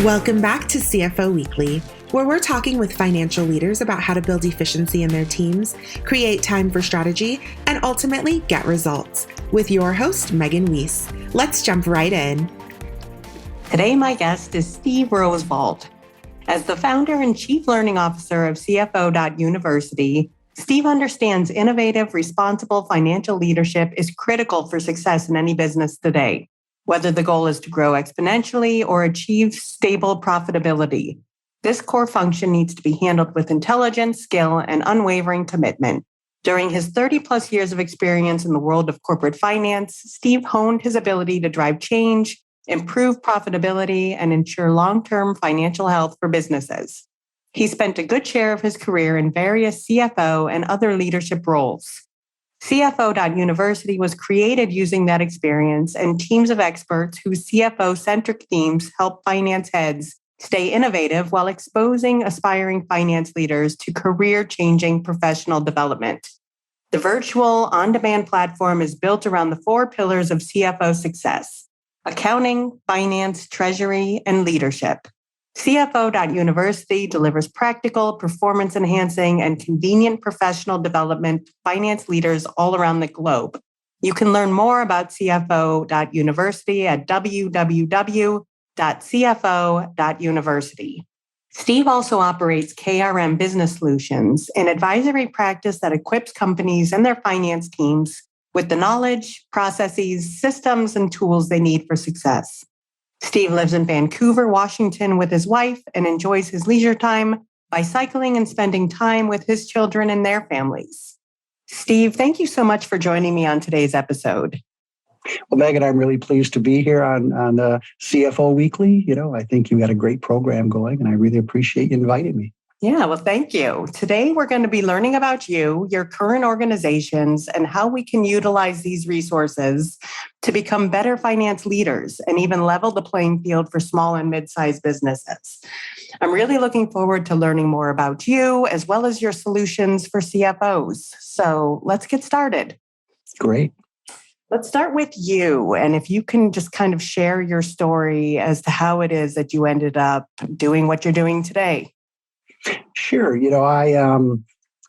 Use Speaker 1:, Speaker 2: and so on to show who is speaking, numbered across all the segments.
Speaker 1: Welcome back to CFO Weekly, where we're talking with financial leaders about how to build efficiency in their teams, create time for strategy, and ultimately get results. With your host, Megan Weiss. Let's jump right in.
Speaker 2: Today, my guest is Steve Rosvold. As the founder and chief learning officer of CFO University, Steve understands innovative, responsible financial leadership is critical for success in any business today, whether the goal is to grow exponentially or achieve stable profitability. This core function needs to be handled with intelligence, skill, and unwavering commitment. During his 30-plus years of experience in the world of corporate finance, Steve honed his ability to drive change, improve profitability, and ensure long-term financial health for businesses. He spent a good share of his career in various CFO and other leadership roles. CFO University was created using that experience and teams of experts whose CFO-centric themes help finance heads stay innovative while exposing aspiring finance leaders to career-changing professional development. The virtual on-demand platform is built around the 4 pillars of CFO success: accounting, finance, treasury, and leadership. CFO University delivers practical, performance-enhancing, and convenient professional development to finance leaders all around the globe. You can learn more about CFO University at www.cfo.university. Steve also operates KRM Business Solutions, an advisory practice that equips companies and their finance teams with the knowledge, processes, systems, and tools they need for success. Steve lives in Vancouver, Washington with his wife and enjoys his leisure time by cycling and spending time with his children and their families. Steve, thank you so much for joining me on today's episode.
Speaker 3: Well, Megan, I'm really pleased to be here on CFO Weekly. I think you got a great program going, and I really appreciate you inviting me.
Speaker 2: Yeah, well, thank you. Today, we're going to be learning about you, your current organizations, and how we can utilize these resources to become better finance leaders and even level the playing field for small and mid-sized businesses. I'm really looking forward to learning more about you as well as your solutions for CFOs. So let's get started.
Speaker 3: Great.
Speaker 2: Let's start with you. And if you can just kind of share your story as to how it is that you ended up doing what you're doing today.
Speaker 3: Sure. I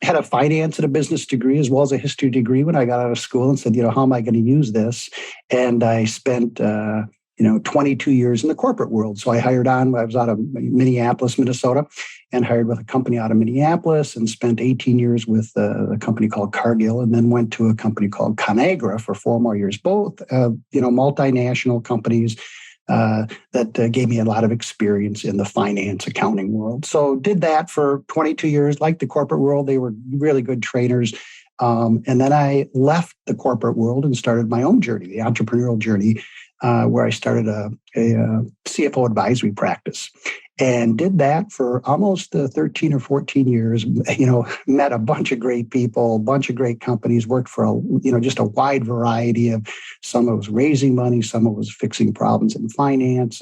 Speaker 3: had a finance and a business degree as well as a history degree when I got out of school and said, how am I going to use this? And I spent, 22 years in the corporate world. So I was out of Minneapolis, Minnesota, and hired with a company out of Minneapolis and spent 18 years with a company called Cargill, and then went to a company called Conagra for 4 more years, both, multinational companies. That gave me a lot of experience in the finance accounting world. So did that for 22 years, like the corporate world. They were really good trainers. And then I left the corporate world and started my own journey, the entrepreneurial journey, where I started a CFO advisory practice. And did that for almost 13 or 14 years, met a bunch of great people, a bunch of great companies, worked for, just a wide variety of, some of it was raising money, some of it was fixing problems in finance,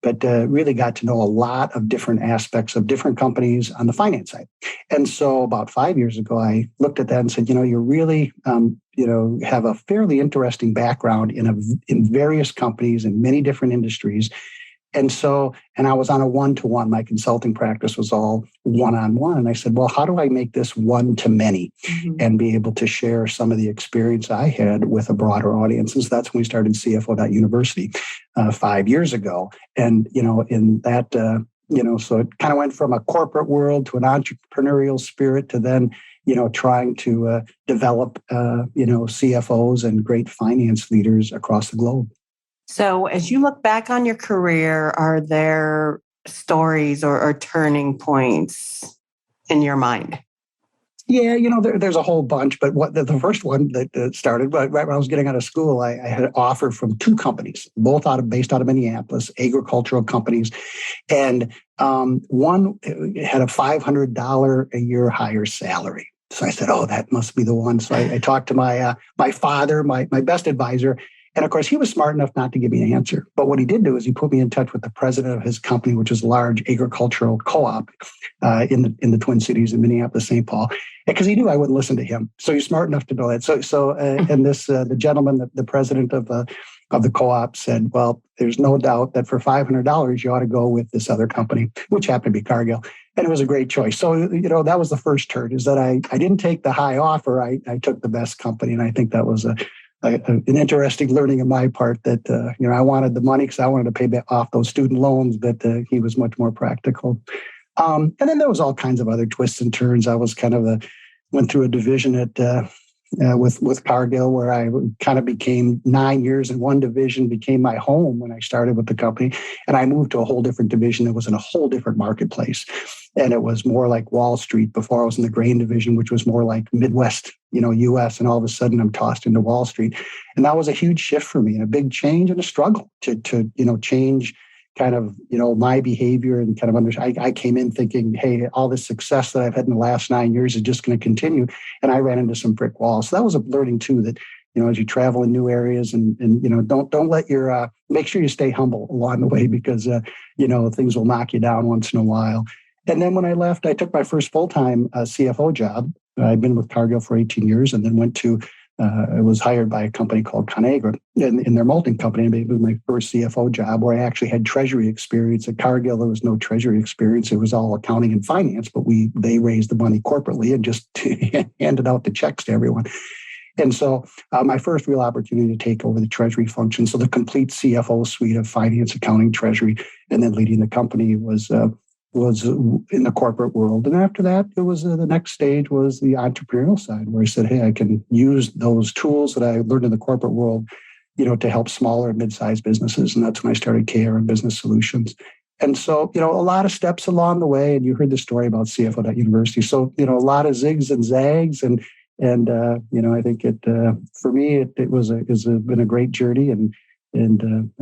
Speaker 3: but really got to know a lot of different aspects of different companies on the finance side. And so about 5 years ago, I looked at that and said, you really, have a fairly interesting background in various companies in many different industries. And I was on a one-to-one. My consulting practice was all one-on-one. And I said, well, how do I make this one-to-many and be able to share some of the experience I had with a broader audience? And so that's when we started CFO University 5 years ago. And, in that, so it kind of went from a corporate world to an entrepreneurial spirit to then, trying to develop, CFOs and great finance leaders across the globe.
Speaker 2: So as you look back on your career, are there stories or turning points in your mind?
Speaker 3: Yeah, there's a whole bunch, but the first one that started right when I was getting out of school, I had an offer from 2 companies, both based out of Minneapolis, agricultural companies, and one had a $500 a year higher salary. So I said, "Oh, that must be the one." So I talked to my father, my best advisor. And of course, he was smart enough not to give me an answer. But what he did do is he put me in touch with the president of his company, which is a large agricultural co-op in the Twin Cities in Minneapolis, St. Paul, because he knew I wouldn't listen to him. So he's smart enough to know that. And this the gentleman, the president of the co-op said, well, there's no doubt that for $500, you ought to go with this other company, which happened to be Cargill. And it was a great choice. So, that was the first turn, is that I didn't take the high offer. I took the best company. And I think that was an interesting learning on my part, that, I wanted the money because I wanted to pay back off those student loans, but he was much more practical. And then there was all kinds of other twists and turns. I was went through a division with Cargill, where I kind of became 9 years in one division, became my home when I started with the company. And I moved to a whole different division that was in a whole different marketplace. And it was more like Wall Street. Before, I was in the grain division, which was more like Midwest, US. And all of a sudden I'm tossed into Wall Street. And that was a huge shift for me, and a big change and a struggle to change kind of, my behavior, and kind of I came in thinking, hey, all this success that I've had in the last 9 years is just going to continue. And I ran into some brick walls. So that was a learning too, that, as you travel in new areas, and don't let your, make sure you stay humble along the way, because, things will knock you down once in a while. And then when I left, I took my first full-time CFO job. I'd been with Cargill for 18 years, and then went to, I was hired by a company called ConAgra in their molding company. And it was my first CFO job, where I actually had treasury experience. At Cargill, there was no treasury experience. It was all accounting and finance, but they raised the money corporately and just handed out the checks to everyone. And so my first real opportunity to take over the treasury function, so the complete CFO suite of finance, accounting, treasury, and then leading the company was in the corporate world. And after that, it was the next stage was the entrepreneurial side, where I said, hey, I can use those tools that I learned in the corporate world, to help smaller and mid-sized businesses. And that's when I started KRM Business Solutions. And so, a lot of steps along the way. And you heard the story about CFO University. So, a lot of zigs and zags. And I think for me, it's been a great journey, and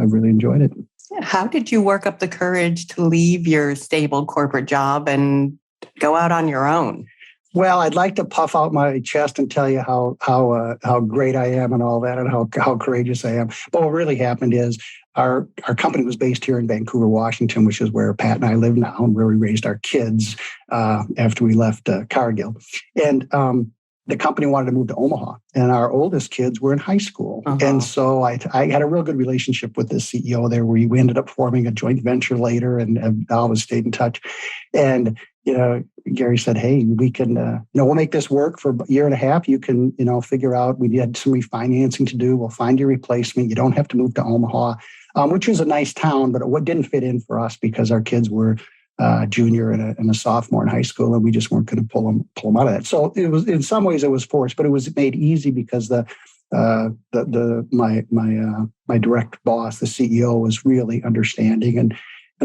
Speaker 3: I've really enjoyed it.
Speaker 2: How did you work up the courage to leave your stable corporate job and go out on your own?
Speaker 3: Well, I'd like to puff out my chest and tell you how great I am and all that, and how courageous I am. But what really happened is our company was based here in Vancouver, Washington, which is where Pat and I live now, and where we raised our kids after we left Cargill. And the company wanted to move to Omaha, and our oldest kids were in high school. Uh-huh. And so I had a real good relationship with the CEO there, where we ended up forming a joint venture later, and I always stayed in touch. And, Gary said, hey, we can, we'll make this work for a year and a half. You can, figure out, we had some refinancing to do. We'll find your replacement. You don't have to move to Omaha, which is a nice town, but what didn't fit in for us because our kids were junior and a sophomore in high school, and we just weren't going to pull them out of that. So it was, in some ways, it was forced, but it was made easy because my direct boss, the CEO, was really understanding, and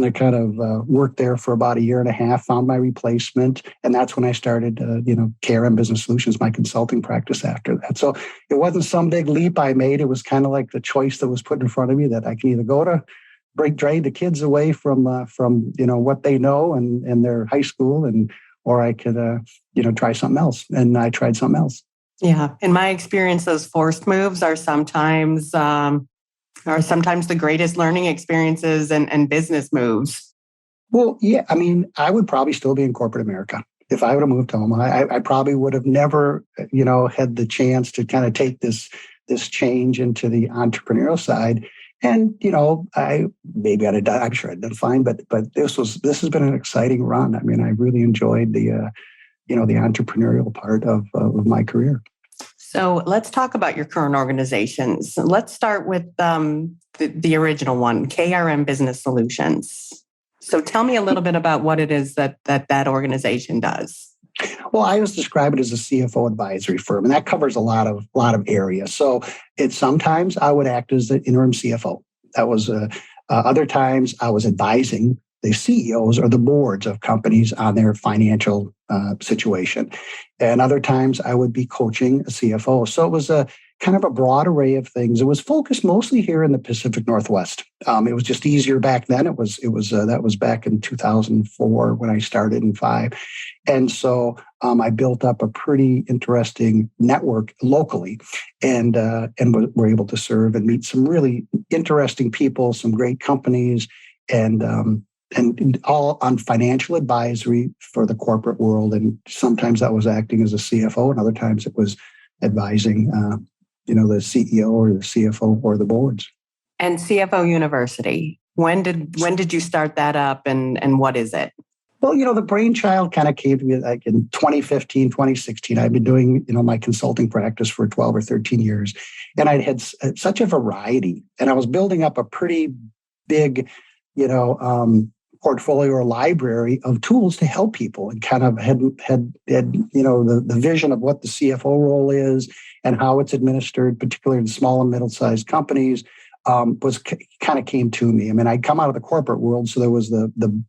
Speaker 3: I kind of worked there for about a year and a half, found my replacement, and that's when I started, KRM Business Solutions, my consulting practice after that. So it wasn't some big leap I made. It was kind of like the choice that was put in front of me, that I can either go to drain the kids away from what they know and their high school, or I could try something else. And I tried something else.
Speaker 2: Yeah, in my experience, those forced moves are sometimes the greatest learning experiences and business moves.
Speaker 3: Well, yeah, I mean, I would probably still be in corporate America if I would have moved to Omaha. I probably would have never had the chance to kind of take this change into the entrepreneurial side. And, I'm sure I'd done fine, but this has been an exciting run. I mean, I really enjoyed the entrepreneurial part of my career.
Speaker 2: So let's talk about your current organizations. Let's start with the original one, KRM Business Solutions. So tell me a little bit about what it is that organization does.
Speaker 3: Well, I always describe it as a CFO advisory firm, and that covers a lot of areas. So sometimes I would act as the interim CFO. That was other times I was advising the CEOs or the boards of companies on their financial situation, and other times I would be coaching a CFO. So it was a kind of a broad array of things. It was focused mostly here in the Pacific Northwest. It was just easier back then. That was back in 2004 when I started in 2005. And so I built up a pretty interesting network locally, and were able to serve and meet some really interesting people, some great companies, and all on financial advisory for the corporate world. And sometimes that was acting as a CFO, and other times it was advising the CEO or the CFO or the boards.
Speaker 2: And CFO University, when did you start that up, and what is it?
Speaker 3: Well, the brainchild kind of came to me like in 2015, 2016. I've been doing, my consulting practice for 12 or 13 years. And I had such a variety. And I was building up a pretty big, portfolio or library of tools to help people, and kind of had the vision of what the CFO role is and how it's administered, particularly in small and middle-sized companies. Kind of came to me. I mean, I'd come out of the corporate world, so there was the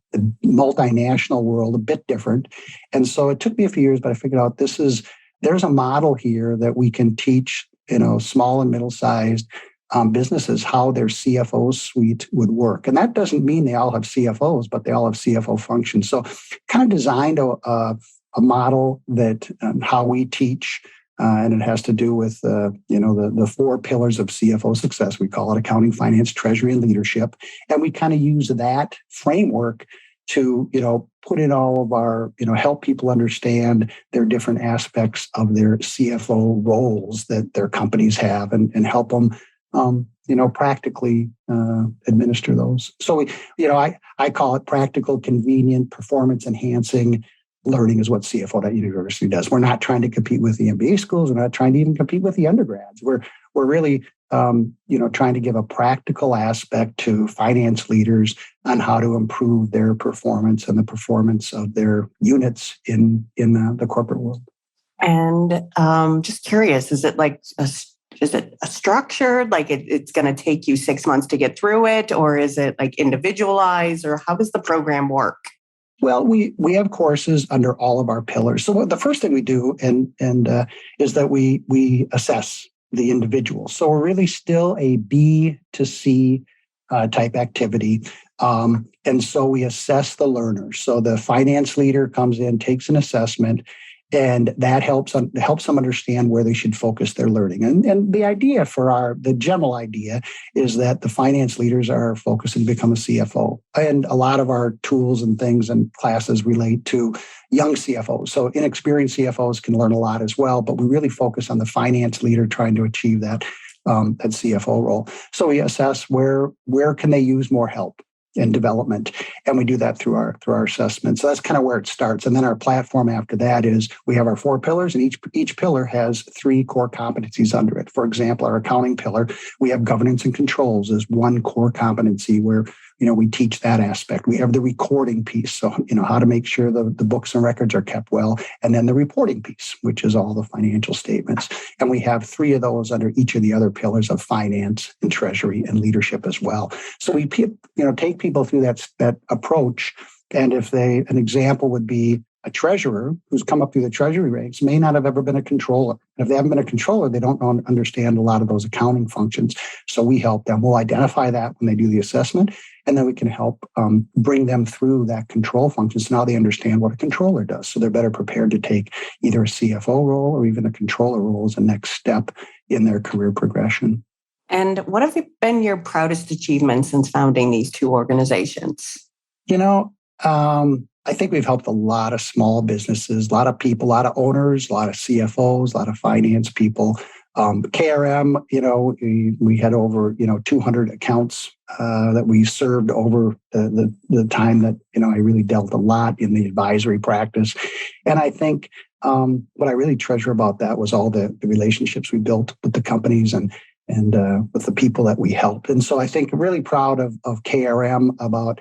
Speaker 3: multinational world, a bit different. And so it took me a few years, but I figured out there's a model here that we can teach, small and middle-sized businesses how their CFO suite would work. And that doesn't mean they all have CFOs, but they all have CFO functions. So kind of designed a model that how we teach. And it has to do with, the four pillars of CFO success. We call it accounting, finance, treasury, and leadership. And we kind of use that framework to, put in all of our, help people understand their different aspects of their CFO roles that their companies have, and help them, practically administer those. So, I call it practical, convenient, performance enhancing learning is what CFO University does. We're not trying to compete with the MBA schools. We're not trying to even compete with the undergrads. We're really, trying to give a practical aspect to finance leaders on how to improve their performance and the performance of their units in the corporate world.
Speaker 2: And just curious, is it a structured, like it's going to take you 6 months to get through it, or is it like individualized, or how does the program work?
Speaker 3: Well, we have courses under all of our pillars. So the first thing we do is that we assess the individual. So we're really still a B to C type activity. And so we assess the learners. So the finance leader comes in, takes an assessment, and that helps them understand where they should focus their learning. And the idea the general idea is that the finance leaders are focusing to become a CFO. And a lot of our tools and things and classes relate to young CFOs. So inexperienced CFOs can learn a lot as well, but we really focus on the finance leader trying to achieve that CFO role. So we assess where can they use more help and development. And we do that through our assessment. So that's kind of where it starts. And then our platform after that is we have our four pillars, and each pillar has three core competencies under it. For example, our accounting pillar, we have governance and controls as one core competency where, we teach that aspect. We have the recording piece. So, how to make sure the books and records are kept well. And then the reporting piece, which is all the financial statements. And we have three of those under each of the other pillars of finance and treasury and leadership as well. So we, take people through that approach. And an example would be a treasurer who's come up through the treasury ranks may not have ever been a controller. And if they haven't been a controller, they don't understand a lot of those accounting functions. So we help them. We'll identify that when they do the assessment, and then we can help bring them through that control function. So now they understand what a controller does. So they're better prepared to take either a CFO role or even a controller role as a next step in their career progression.
Speaker 2: And what have been your proudest achievements since founding these two organizations?
Speaker 3: I think we've helped a lot of small businesses, a lot of people, a lot of owners, a lot of CFOs, a lot of finance people. KRM, we had over 200 accounts that we served over the time that I really dealt a lot in the advisory practice. And I think what I really treasure about that was all the relationships we built with the companies and with the people that we helped. And so I think really proud of KRM about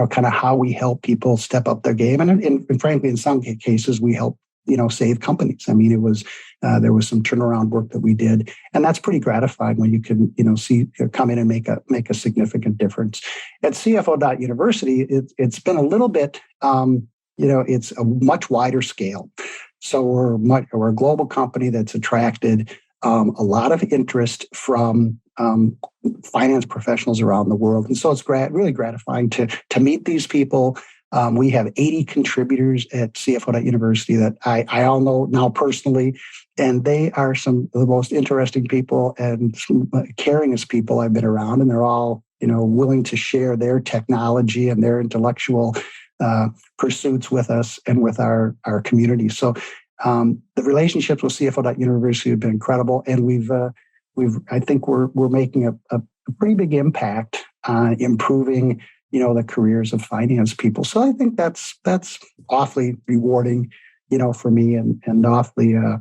Speaker 3: kind of how we help people step up their game. And frankly, in some cases, we help, save companies. I mean, there was some turnaround work that we did, and that's pretty gratifying when you can, come in and make a significant difference. At CFO University, it's been a little bit, it's a much wider scale. So we're a global company that's attracted a lot of interest from finance professionals around the world. And so it's really gratifying to meet these people. We have 80 contributors at CFO University that I all know now personally, and they are some of the most interesting people and caringest people I've been around. And they're all, willing to share their technology and their intellectual pursuits with us and with our community. So the relationships with CFO University have been incredible, and I think we're making a pretty big impact on improving, the careers of finance people. So I think that's awfully rewarding, for me and awfully, a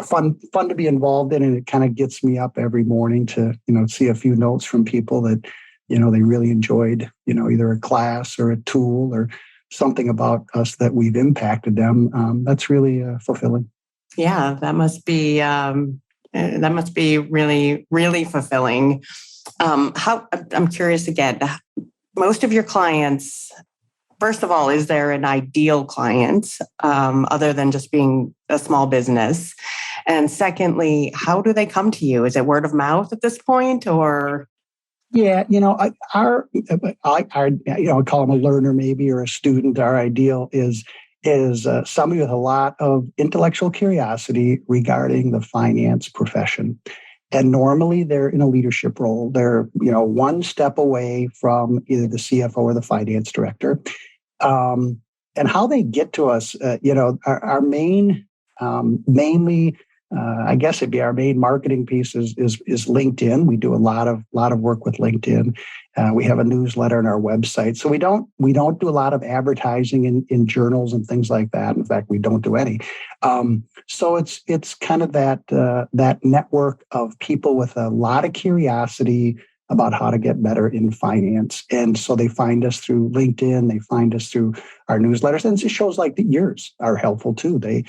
Speaker 3: fun to be involved in. And it kind of gets me up every morning to, see a few notes from people that, they really enjoyed, either a class or a tool or something about us that we've impacted them. That's really fulfilling.
Speaker 2: Yeah, that must be really, really fulfilling. I'm curious again, most of your clients, first of all, is there an ideal client other than just being a small business? And secondly, how do they come to you? Is it word of mouth at this point, or?
Speaker 3: Yeah, I call them a learner maybe or a student. Our ideal is somebody with a lot of intellectual curiosity regarding the finance profession. And normally they're in a leadership role. They're, one step away from either the CFO or the finance director. And how they get to us, our main, mainly, I guess it'd be our main marketing piece is LinkedIn. We do a lot of work with LinkedIn. We have a newsletter on our website. So we don't do a lot of advertising in journals and things like that. In fact, we don't do any. So it's kind of that network of people with a lot of curiosity about how to get better in finance. And so they find us through LinkedIn, they find us through our newsletters, and it shows like that yours are helpful too. They,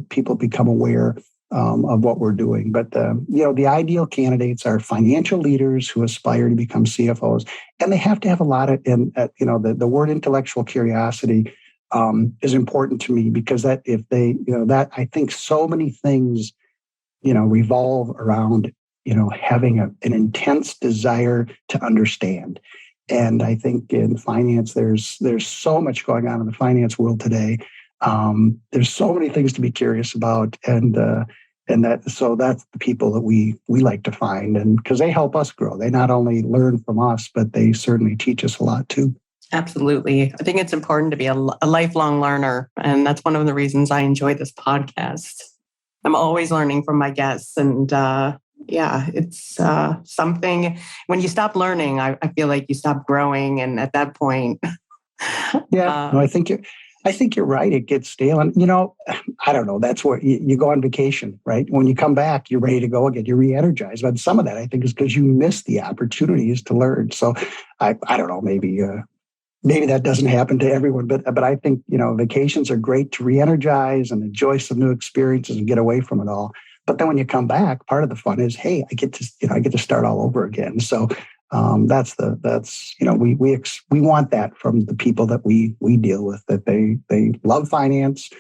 Speaker 3: people become aware of what we're doing. But, the ideal candidates are financial leaders who aspire to become CFOs, and they have to have a lot of, the word intellectual curiosity is important to me because that if they, that I think so many things, revolve around, having an intense desire to understand. And I think in finance, there's so much going on in the finance world today. There's so many things to be curious about, and that's the people that we like to find, and because they help us grow. They not only learn from us, but they certainly teach us a lot too. Absolutely. I think it's important to be a lifelong learner, and that's one of the reasons I enjoy this podcast. I'm always learning from my guests, and it's something. When you stop learning, I feel like you stop growing, and at that point, I think you're right. It gets stale. And, I don't know. That's where you go on vacation, right? When you come back, you're ready to go again. You're re-energized. But some of that, I think, is because you miss the opportunities to learn. So I don't know, maybe that doesn't happen to everyone. But I think, vacations are great to re-energize and enjoy some new experiences and get away from it all. But then when you come back, part of the fun is, hey, I get to start all over again. So we want that from the people that we deal with, that they love finance,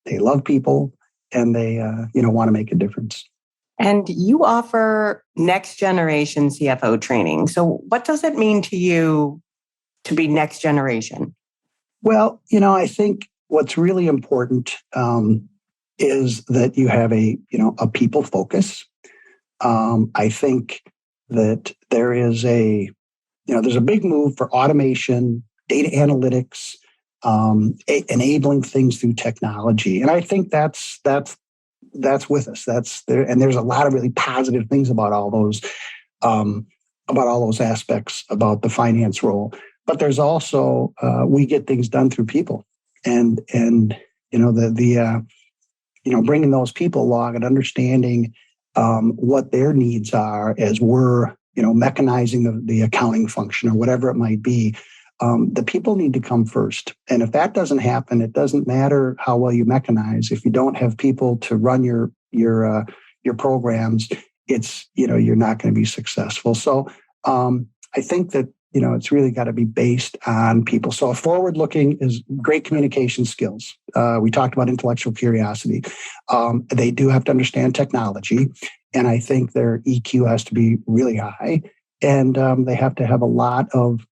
Speaker 3: they love people, and they want to make a difference. And you offer next generation CFO training. So what does it mean to you to be next generation? Well, I think what's really important is that you have a people focus. I think that there is there's a big move for automation, data analytics, enabling things through technology. And I think that's with us. That's there. And there's a lot of really positive things about all those aspects about the finance role. But there's also, we get things done through people and bringing those people along and understanding what their needs are as we're, mechanizing the accounting function or whatever it might be. The people need to come first. And if that doesn't happen, it doesn't matter how well you mechanize. If you don't have people to run your programs, it's, you're not going to be successful. So I think that, it's really got to be based on people. So forward-looking is great communication skills. We talked about intellectual curiosity. They do have to understand technology. And I think their EQ has to be really high. And they have to have a lot of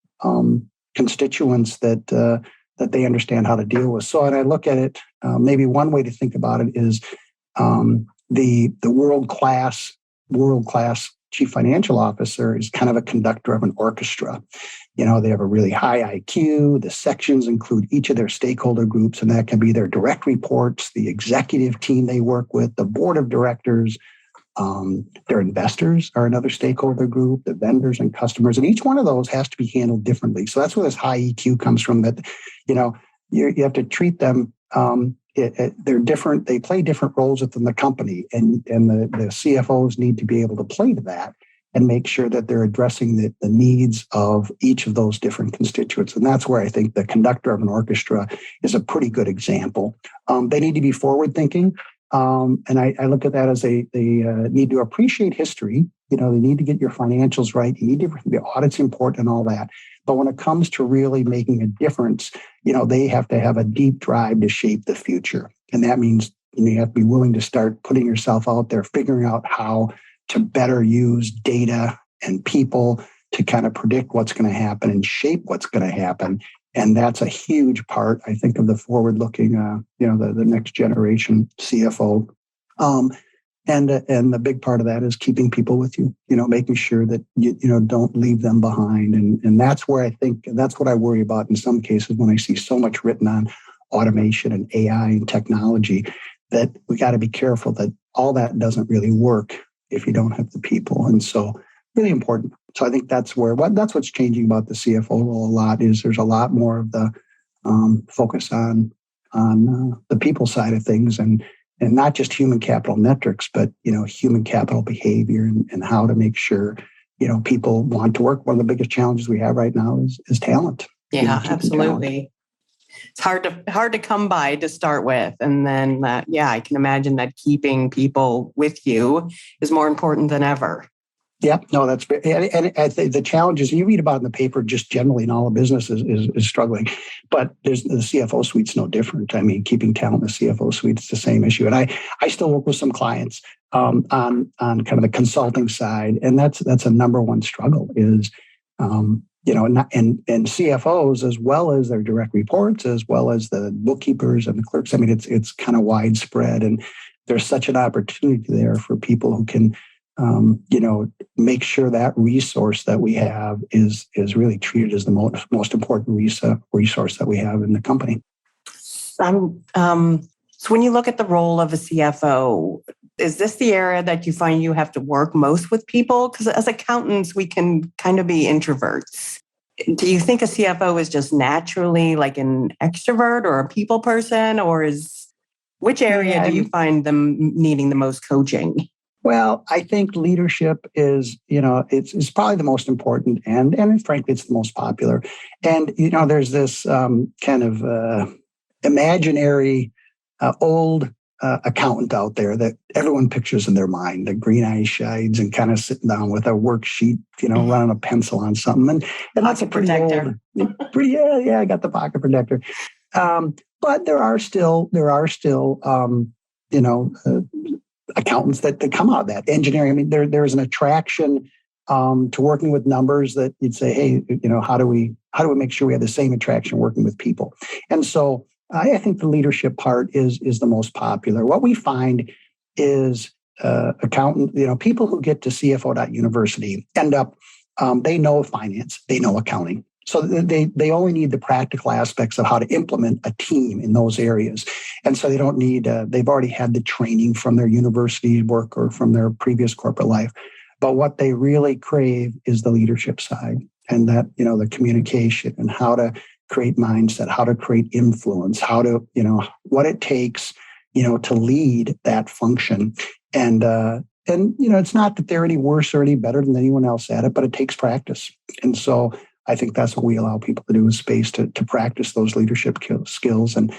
Speaker 3: constituents that they understand how to deal with. So, and I look at it, maybe one way to think about it is the world-class chief financial officer is kind of a conductor of an orchestra. They have a really high IQ. The sections include each of their stakeholder groups, and that can be their direct reports, the executive team they work with, the board of directors, Their investors are another stakeholder group, the vendors and customers, and each one of those has to be handled differently. So that's where this high EQ comes from, that, you have to treat them, they're different. They play different roles within the company, and the CFOs need to be able to play to that and make sure that they're addressing the needs of each of those different constituents. And that's where I think the conductor of an orchestra is a pretty good example. They need to be forward-thinking. And I look at that as they need to appreciate history. They need to get your financials right. You need to, the audit's important and all that. But when it comes to really making a difference, they have to have a deep drive to shape the future. And that means you have to be willing to start putting yourself out there, figuring out how to better use data and people to kind of predict what's going to happen and shape what's going to happen. And that's a huge part, I think, of the forward-looking, the next generation CFO. And the big part of that is keeping people with you, making sure that you don't leave them behind. And that's where I think, that's what I worry about in some cases when I see so much written on automation and AI and technology, that we got to be careful that all that doesn't really work if you don't have the people. And so really important. So I think that's what's changing about the CFO role a lot, is there's a lot more of the focus on the people side of things, and not just human capital metrics, but human capital behavior and how to make sure people want to work. One of the biggest challenges we have right now is talent.
Speaker 2: Yeah, absolutely. Talent. It's hard to come by to start with, and then I can imagine that keeping people with you is more important than ever.
Speaker 3: Yeah, no, that's and I think the challenges you read about in the paper, just generally in all of business, is struggling. But there's the CFO suite's no different. I mean, keeping talent in the CFO suite is the same issue. And I still work with some clients on kind of the consulting side, and that's a number one struggle is and CFOs, as well as their direct reports, as well as the bookkeepers and the clerks. I mean, it's kind of widespread, and there's such an opportunity there for people who can make sure that resource that we have is really treated as the most important resource that we have in the company.
Speaker 2: So when you look at the role of a CFO, is this the area that you find you have to work most with people? Because as accountants, we can kind of be introverts. Do you think a CFO is just naturally like an extrovert or a people person, or which area do you find them needing the most coaching?
Speaker 3: Well, I think leadership is, it's probably the most important, and frankly, it's the most popular. And, there's this kind of imaginary old accountant out there that everyone pictures in their mind, the green-eyed shades and kind of sitting down with a worksheet, running a pencil on something. And that's a pretty
Speaker 2: protector.
Speaker 3: I got the pocket protector. But there are still accountants that come out of that. Engineering, I mean, there's an attraction to working with numbers that you'd say, hey, how do we make sure we have the same attraction working with people? And so I think the leadership part is the most popular. What we find is people who get to CFO University end up, they know finance, they know accounting. So they only need the practical aspects of how to implement a team in those areas. And so they don't need, they've already had the training from their university work or from their previous corporate life. But what they really crave is the leadership side, and that, the communication and how to create mindset, how to create influence, how to, what it takes, to lead that function. And it's not that they're any worse or any better than anyone else at it, but it takes practice. And so I think that's what we allow people to do, is space to practice those leadership skills. And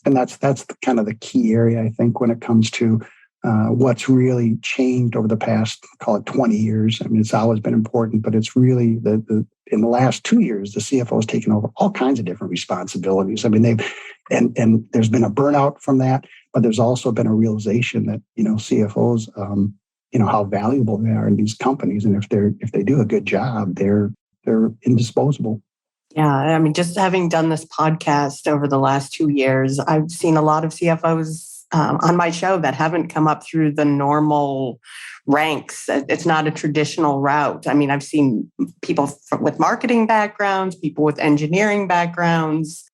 Speaker 3: that's kind of the key area, I think, when it comes to what's really changed over the past, call it 20 years. I mean, it's always been important, but it's really in the last 2 years, the CFO has taken over all kinds of different responsibilities. I mean, and there's been a burnout from that, but there's also been a realization that, CFOs, how valuable they are in these companies. And if they do a good job, they're indisposable.
Speaker 2: Yeah. I mean, just having done this podcast over the last 2 years, I've seen a lot of CFOs on my show that haven't come up through the normal ranks. It's not a traditional route. I mean, I've seen people with marketing backgrounds, people with engineering backgrounds.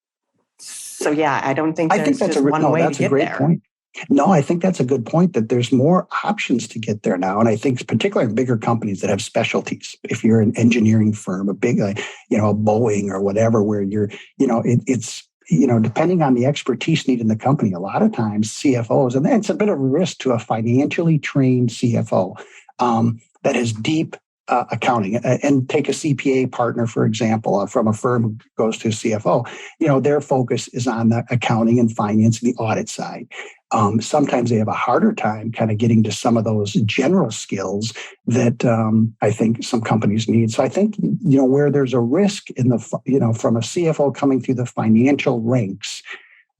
Speaker 2: So yeah, I don't think there's just one way to get there. Point.
Speaker 3: No, I think that's a good point, that there's more options to get there now. And I think particularly in bigger companies that have specialties, if you're an engineering firm, a big, a Boeing or whatever, where you're, it's, depending on the expertise needed in the company, a lot of times CFOs, and it's a bit of a risk to a financially trained CFO that has deep accounting, and take a CPA partner, for example, from a firm who goes to a CFO, their focus is on the accounting and finance and the audit side. Sometimes they have a harder time kind of getting to some of those general skills that I think some companies need. So I think, where there's a risk in the, from a CFO coming through the financial ranks,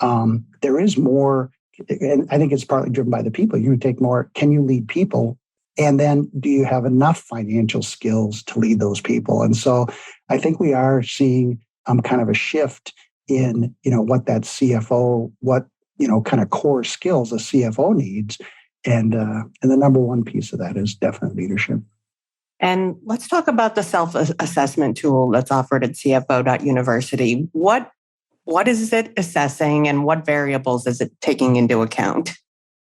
Speaker 3: there is more, and I think it's partly driven by the people. You take more, can you lead people? And then do you have enough financial skills to lead those people? And so I think we are seeing kind of a shift in, what that CFO, kind of core skills a CFO needs. And the number one piece of that is definite leadership.
Speaker 2: And let's talk about the self-assessment tool that's offered at CFO University. What is it assessing, and what variables is it taking into account?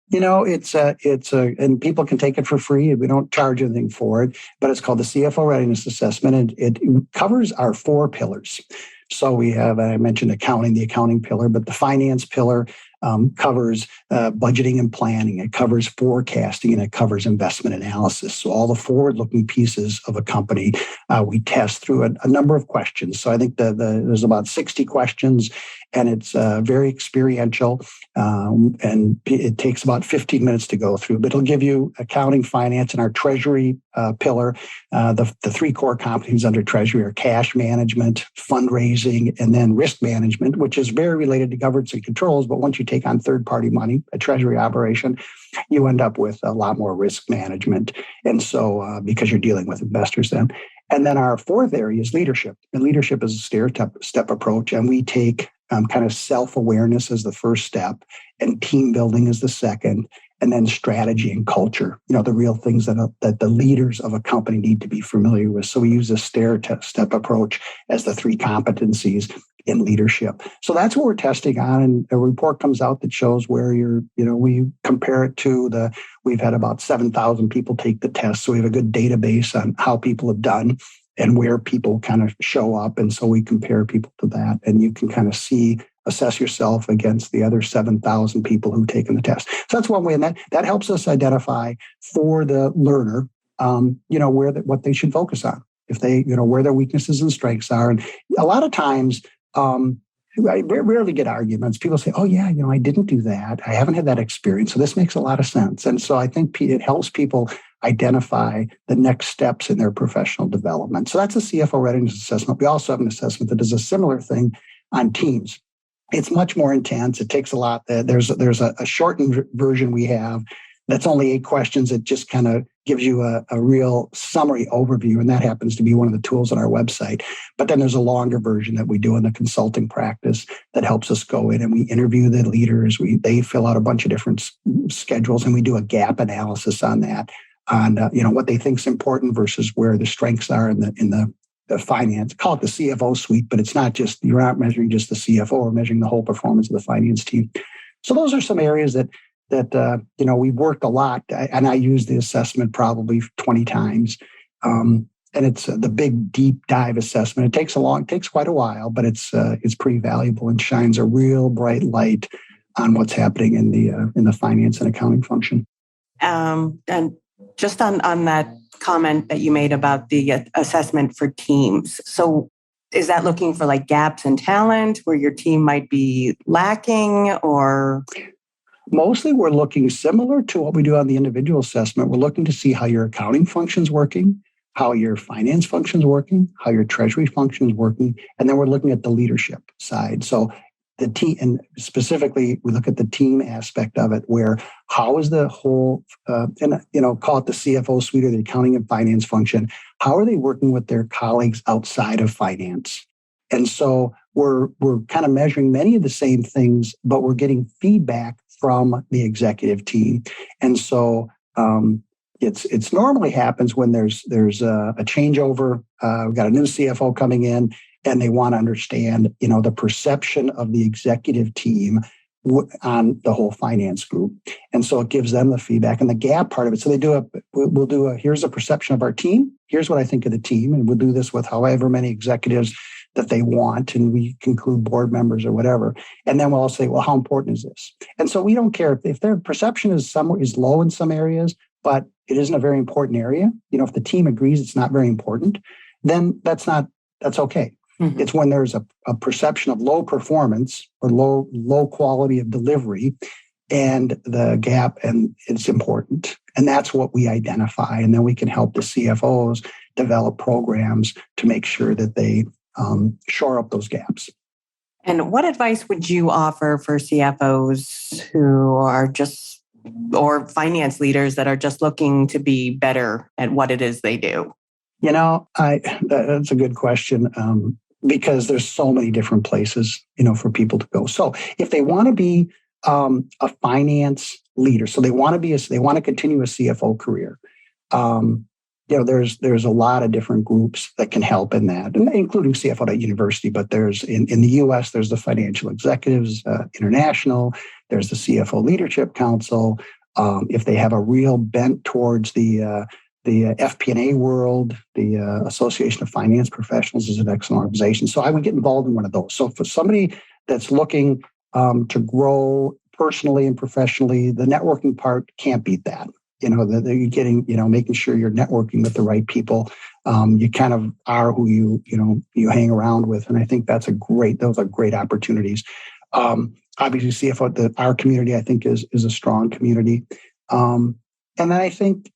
Speaker 2: And people can take it for free. We don't charge anything for it, but it's called the CFO Readiness Assessment, and it covers our 4 pillars. So we have, I mentioned accounting, the accounting pillar, but the finance pillar covers budgeting and planning. It covers forecasting, and it covers investment analysis. So all the forward-looking pieces of a company, we test through a number of questions. So I think there's about 60 questions, and it's very experiential, and it takes about 15 minutes to go through. But it'll give you accounting, finance, and our treasury pillar. The 3 core competencies under treasury are cash management, fundraising, and then risk management, which is very related to governance and controls. But once you take on third-party money, a treasury operation, you end up with a lot more risk management. And so because you're dealing with investors then. And then our 4th area is leadership. And leadership is a stair-step approach. And we take kind of self-awareness as the first step, and team building as the second, and then strategy and culture, the real things that the leaders of a company need to be familiar with. So we use a stair-step approach as the 3 competencies in leadership. So that's what we're testing on. And a report comes out that shows where we compare it to we've had about 7,000 people take the test. So we have a good database on how people have done and where people kind of show up. And so we compare people to that, and you can kind of assess yourself against the other 7,000 people who've taken the test. So that's one way. And that helps us identify for the learner, what they should focus on, if they, where their weaknesses and strengths are. And a lot of times, I rarely get arguments. People say, oh yeah, I didn't do that. I haven't had that experience. So this makes a lot of sense. And so I think it helps people identify the next steps in their professional development. So that's a CFO readiness assessment. We also have an assessment that does a similar thing on teams. It's much more intense. It takes a lot. There's a shortened version we have that's only 8 questions. It just kind of gives you a real summary overview, and that happens to be one of the tools on our website. But then there's a longer version that we do in the consulting practice that helps us go in and we interview the leaders. They fill out a bunch of different schedules, and we do a gap analysis on that, on what they think is important versus where the strengths are in the finance. Call it the CFO suite, but it's not just, you're not measuring just the CFO, or measuring the whole performance of the finance team. So those are some areas that we've worked a lot, and I use the assessment probably 20 times. And it's the big deep dive assessment. It takes quite a while, but it's pretty valuable and shines a real bright light on what's happening in the finance and accounting function. And just on that comment that you made about the assessment for teams. So is that looking for like gaps in talent where your team might be lacking, or?
Speaker 3: Mostly we're looking similar to what we do on the individual assessment. We're looking to see how your accounting function's working, how your finance function's working, how your treasury function is working, and then we're looking at the leadership side. So the team, and specifically we look at the team aspect of it, where how is the whole, call it the CFO suite or the accounting and finance function, how are they working with their colleagues outside of finance? And so we're kind of measuring many of the same things, but we're getting feedback from the executive team. And so it's normally happens when there's a changeover. We've got a new CFO coming in, and they want to understand, the perception of the executive team on the whole finance group. And so it gives them the feedback and the gap part of it. So we'll do here's a perception of our team. Here's what I think of the team. And we'll do this with however many executives that they want. And we conclude board members or whatever. And then we'll all say, well, how important is this? And so we don't care if their perception is low in some areas, but it isn't a very important area. If the team agrees it's not very important, then that's okay. Mm-hmm. It's when there's a perception of low performance or low quality of delivery and the gap, and it's important. And that's what we identify. And then we can help the CFOs develop programs to make sure that they shore up those gaps.
Speaker 2: And what advice would you offer for CFOs who are or finance leaders that are just looking to be better at what it is they do?
Speaker 3: That's a good question. Because there's so many different places, for people to go. So if they want to be a finance leader, so they want to continue a CFO career, there's a lot of different groups that can help in that, including CFO University. But there's in the U.S. there's the Financial Executives International. There's the CFO Leadership Council. If they have a real bent towards the FP&A world, the Association of Finance Professionals is an excellent organization. So I would get involved in one of those. So for somebody that's looking to grow personally and professionally, the networking part can't beat that. That you're getting, making sure you're networking with the right people. You kind of are who you hang around with. And I think those are great opportunities. Obviously, CFO, our community, I think, is a strong community. And then I think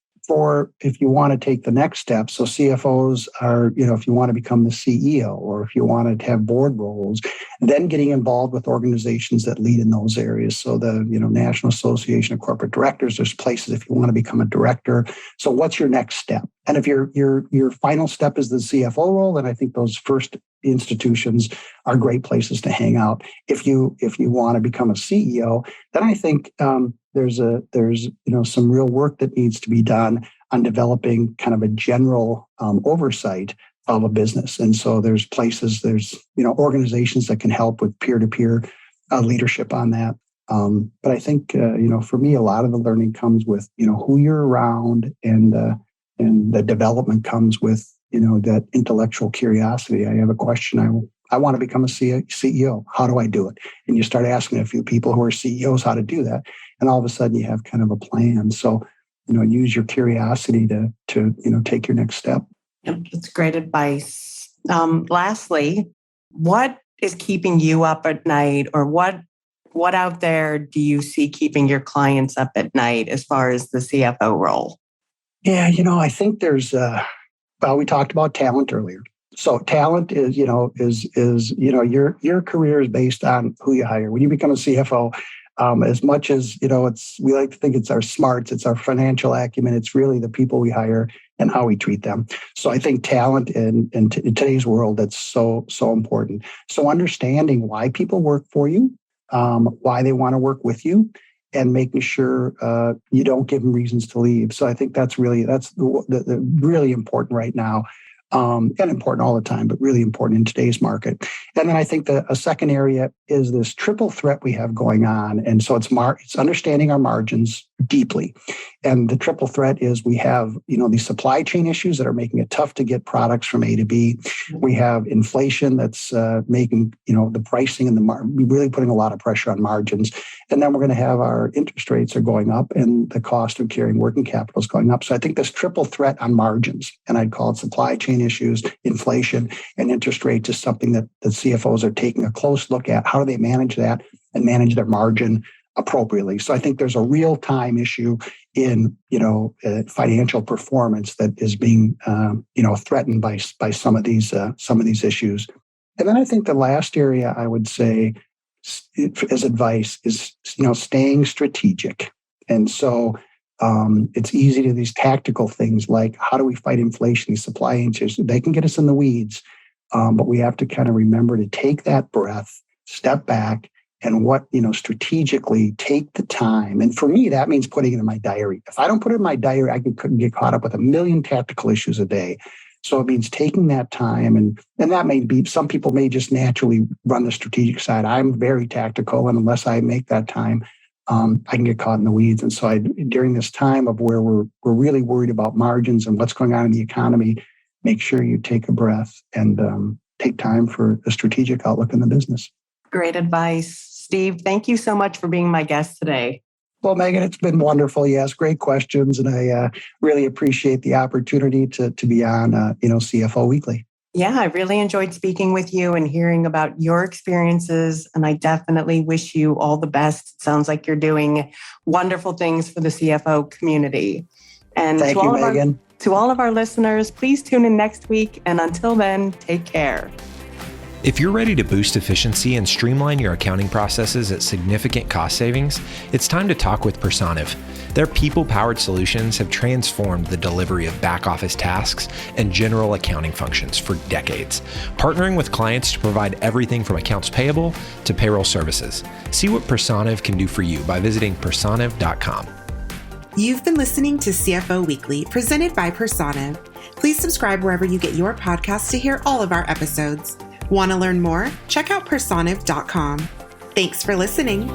Speaker 3: if you want to take the next step, so CFOs are, if you want to become the CEO or if you want to have board roles, then getting involved with organizations that lead in those areas. So the, National Association of Corporate Directors, there's places if you want to become a director. So what's your next step? And if your final step is the CFO role, then I think those first institutions are great places to hang out. If you want to become a CEO, then I think there's some real work that needs to be done on developing kind of a general oversight of a business. And so there's organizations that can help with peer-to-peer leadership on that. But I think for me, a lot of the learning comes with who you're around, and the development comes with that intellectual curiosity. I have a question. I want to become a CEO. How do I do it? And you start asking a few people who are CEOs how to do that. And all of a sudden you have kind of a plan. So, use your curiosity to take your next step.
Speaker 2: Yep, that's great advice. Lastly, what is keeping you up at night, or what out there do you see keeping your clients up at night as far as the CFO role?
Speaker 3: Yeah, I think there's, we talked about talent earlier. So talent is your career is based on who you hire. When you become a CFO, as much as, we like to think it's our smarts, it's our financial acumen, it's really the people we hire and how we treat them. So I think talent in today's world, that's so important. So understanding why people work for you, why they want to work with you, and making sure you don't give them reasons to leave. So I think that's really important right now. And important all the time, but really important in today's market. And then I think a second area is this triple threat we have going on. And so it's understanding our margins deeply. And the triple threat is we have, these supply chain issues that are making it tough to get products from A to B. We have inflation that's making, the pricing and really putting a lot of pressure on margins. And then we're going to have our interest rates are going up and the cost of carrying working capital is going up. So I think this triple threat on margins, and I'd call it supply chain issues, inflation, and interest rates, is something that the CFOs are taking a close look at. How do they manage that and manage their margin appropriately? So I think there's a real-time issue in financial performance that is being threatened by some of these issues. And then I think the last area I would say as advice is staying strategic. And so it's easy to these tactical things like how do we fight inflation, these supply issues, they can get us in the weeds, but we have to kind of remember to take that breath, step back, and strategically take the time. And for me, that means putting it in my diary. If I don't put it in my diary, I could get caught up with a million tactical issues a day. So it means taking that time, and that may be, some people may just naturally run the strategic side. I'm very tactical, and unless I make that time, I can get caught in the weeds. And so during this time of where we're really worried about margins and what's going on in the economy, make sure you take a breath and take time for the strategic outlook in the business.
Speaker 2: Great advice. Steve, thank you so much for being my guest today.
Speaker 3: Well, Megan, it's been wonderful. You asked great questions, and I really appreciate the opportunity to be on, CFO Weekly.
Speaker 2: Yeah, I really enjoyed speaking with you and hearing about your experiences, and I definitely wish you all the best. It sounds like you're doing wonderful things for the CFO community. And
Speaker 3: Thank you, Megan.
Speaker 2: To all of our listeners, please tune in next week, and until then, take care.
Speaker 4: If you're ready to boost efficiency and streamline your accounting processes at significant cost savings, it's time to talk with Personiv. Their people-powered solutions have transformed the delivery of back-office tasks and general accounting functions for decades, partnering with clients to provide everything from accounts payable to payroll services. See what Personiv can do for you by visiting personiv.com.
Speaker 1: You've been listening to CFO Weekly, presented by Personiv. Please subscribe wherever you get your podcasts to hear all of our episodes. Want to learn more? Check out personiv.com. Thanks for listening.